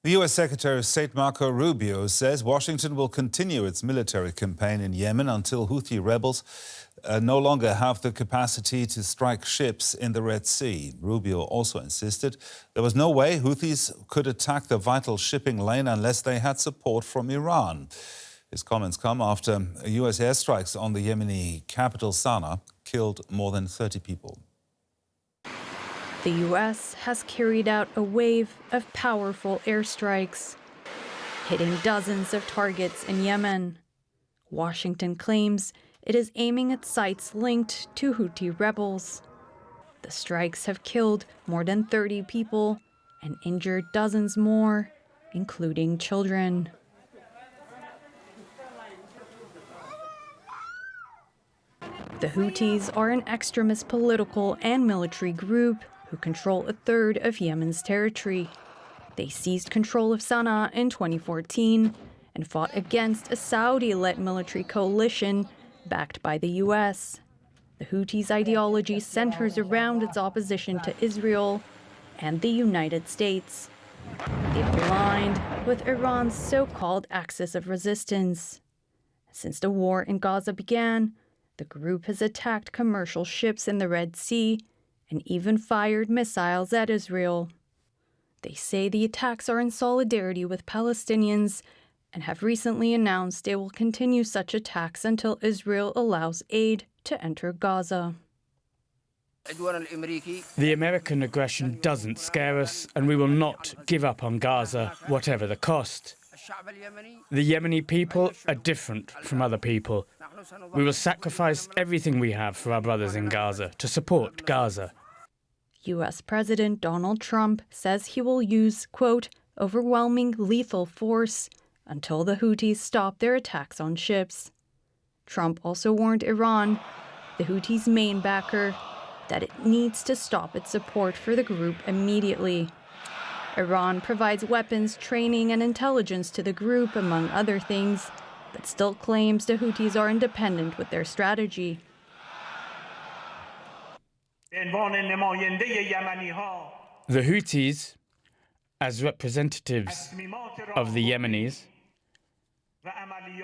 The U.S. Secretary of State Marco Rubio says Washington will continue its military campaign in Yemen until Houthi rebels no longer have the capacity to strike ships in the Red Sea. Rubio also insisted there was no way Houthis could attack the vital shipping lane unless they had support from Iran. His comments come after U.S. airstrikes on the Yemeni capital Sanaa killed more than 30 people. The U.S. has carried out a wave of powerful airstrikes, hitting dozens of targets in Yemen. Washington claims it is aiming at sites linked to Houthi rebels. The strikes have killed more than 30 people and injured dozens more, including children. The Houthis are an extremist political and military group who control a third of Yemen's territory. They seized control of Sanaa in 2014 and fought against a Saudi-led military coalition backed by the U.S. The Houthis' ideology centers around its opposition to Israel and the United States. They've aligned with Iran's so-called axis of resistance. Since the war in Gaza began, the group has attacked commercial ships in the Red Sea and even fired missiles at Israel. They say the attacks are in solidarity with Palestinians and have recently announced they will continue such attacks until Israel allows aid to enter Gaza. The American aggression doesn't scare us, and we will not give up on Gaza, whatever the cost. The Yemeni people are different from other people. We will sacrifice everything we have for our brothers in Gaza to support Gaza. U.S. President Donald Trump says he will use, quote, overwhelming lethal force until the Houthis stop their attacks on ships. Trump also warned Iran, the Houthis' main backer, that it needs to stop its support for the group immediately. Iran provides weapons, training, and intelligence to the group, among other things, but still claims the Houthis are independent with their strategy. The Houthis, as representatives of the Yemenis,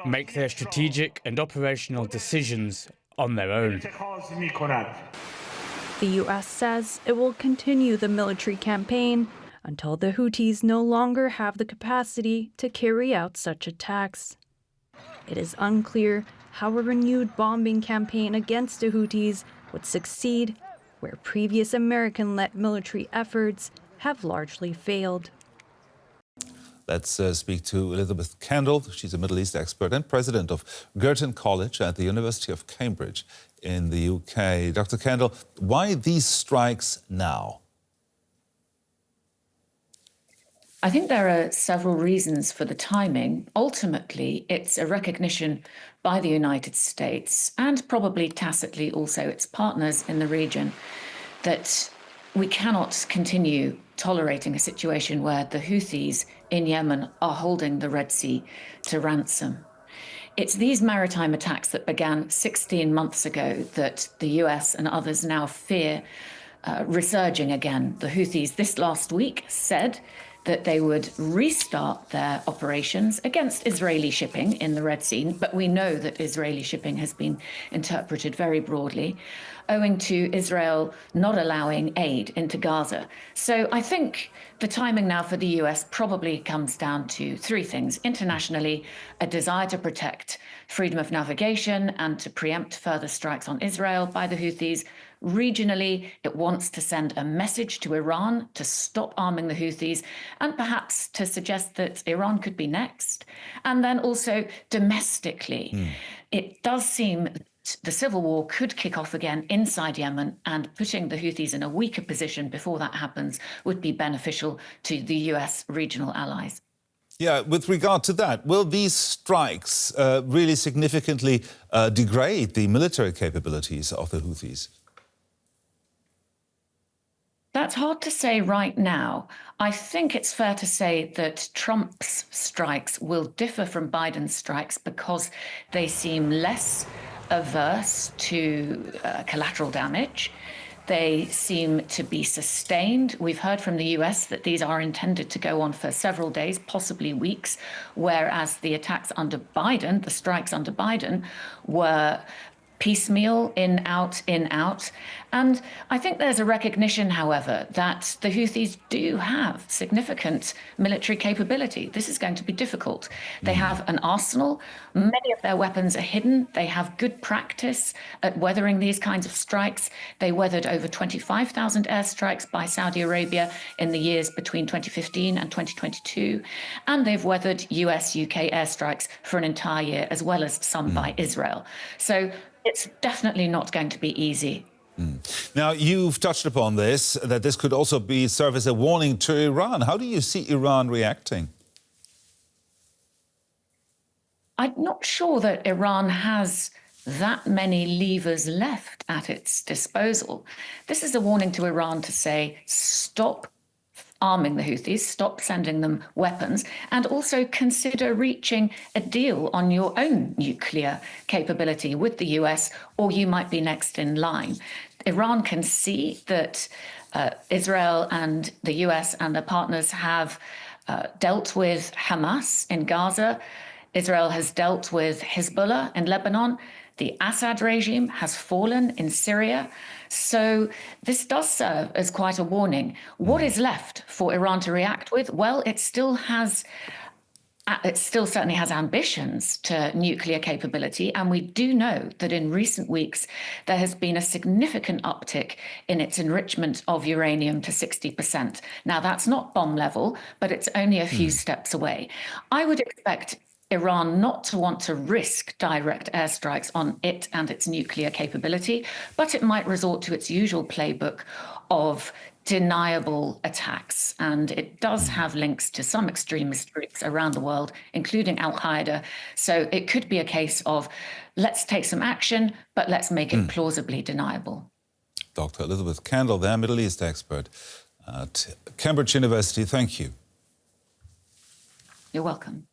make their strategic and operational decisions on their own. The U.S. says it will continue the military campaign until the Houthis no longer have the capacity to carry out such attacks. It is unclear how a renewed bombing campaign against the Houthis would succeed, where previous American-led military efforts have largely failed. Let's speak to Elisabeth Kendall. She's a Middle East expert and president of Girton College at the University of Cambridge in the UK. Dr. Kendall, why these strikes now? I think there are several reasons for the timing. Ultimately, it's a recognition by the United States and probably tacitly also its partners in the region that we cannot continue tolerating a situation where the Houthis in Yemen are holding the Red Sea to ransom. It's these maritime attacks that began 16 months ago that the US and others now fear resurging again. The Houthis this last week said that they would restart their operations against Israeli shipping in the Red Sea, but we know that Israeli shipping has been interpreted very broadly, owing to Israel not allowing aid into Gaza. So I think the timing now for the US probably comes down to three things. Internationally, a desire to protect freedom of navigation and to preempt further strikes on Israel by the Houthis. Regionally, it wants to send a message to Iran to stop arming the Houthis and perhaps to suggest that Iran could be next. And then also domestically, it does seem that the civil war could kick off again inside Yemen, and putting the Houthis in a weaker position before that happens would be beneficial to the US regional allies. Yeah, with regard to that, will these strikes really significantly degrade the military capabilities of the Houthis? That's hard to say right now. I think it's fair to say that Trump's strikes will differ from Biden's strikes because they seem less averse to collateral damage. They seem to be sustained. We've heard from the US that these are intended to go on for several days, possibly weeks, whereas the attacks under Biden, the strikes under Biden, were piecemeal, in, out, in, out. And I think there's a recognition, however, that the Houthis do have significant military capability. This is going to be difficult. They have an arsenal. Many of their weapons are hidden. They have good practice at weathering these kinds of strikes. They weathered over 25,000 airstrikes by Saudi Arabia in the years between 2015 and 2022. And they've weathered US-UK airstrikes for an entire year, as well as some by Israel. So it's definitely not going to be easy. Now, you've touched upon this, that this could also serve as a warning to Iran. How do you see Iran reacting? I'm not sure that Iran has that many levers left at its disposal. This is a warning to Iran to say, stop arming the Houthis, stop sending them weapons, and also consider reaching a deal on your own nuclear capability with the US, or you might be next in line. Iran can see that Israel and the US and their partners have dealt with Hamas in Gaza. Israel has dealt with Hezbollah in Lebanon. The Assad regime has fallen in Syria. So this does serve as quite a warning. What is left for Iran to react with? Well, it still certainly has ambitions to nuclear capability. And we do know that in recent weeks, there has been a significant uptick in its enrichment of uranium to 60%. Now, that's not bomb level, but it's only a few steps away. I would expect Iran not to want to risk direct airstrikes on it and its nuclear capability, but it might resort to its usual playbook of deniable attacks. And it does have links to some extremist groups around the world, including Al-Qaeda. So it could be a case of, let's take some action, but let's make it plausibly deniable. Dr. Elisabeth Kendall, there, Middle East expert at Cambridge University. Thank you. You're welcome.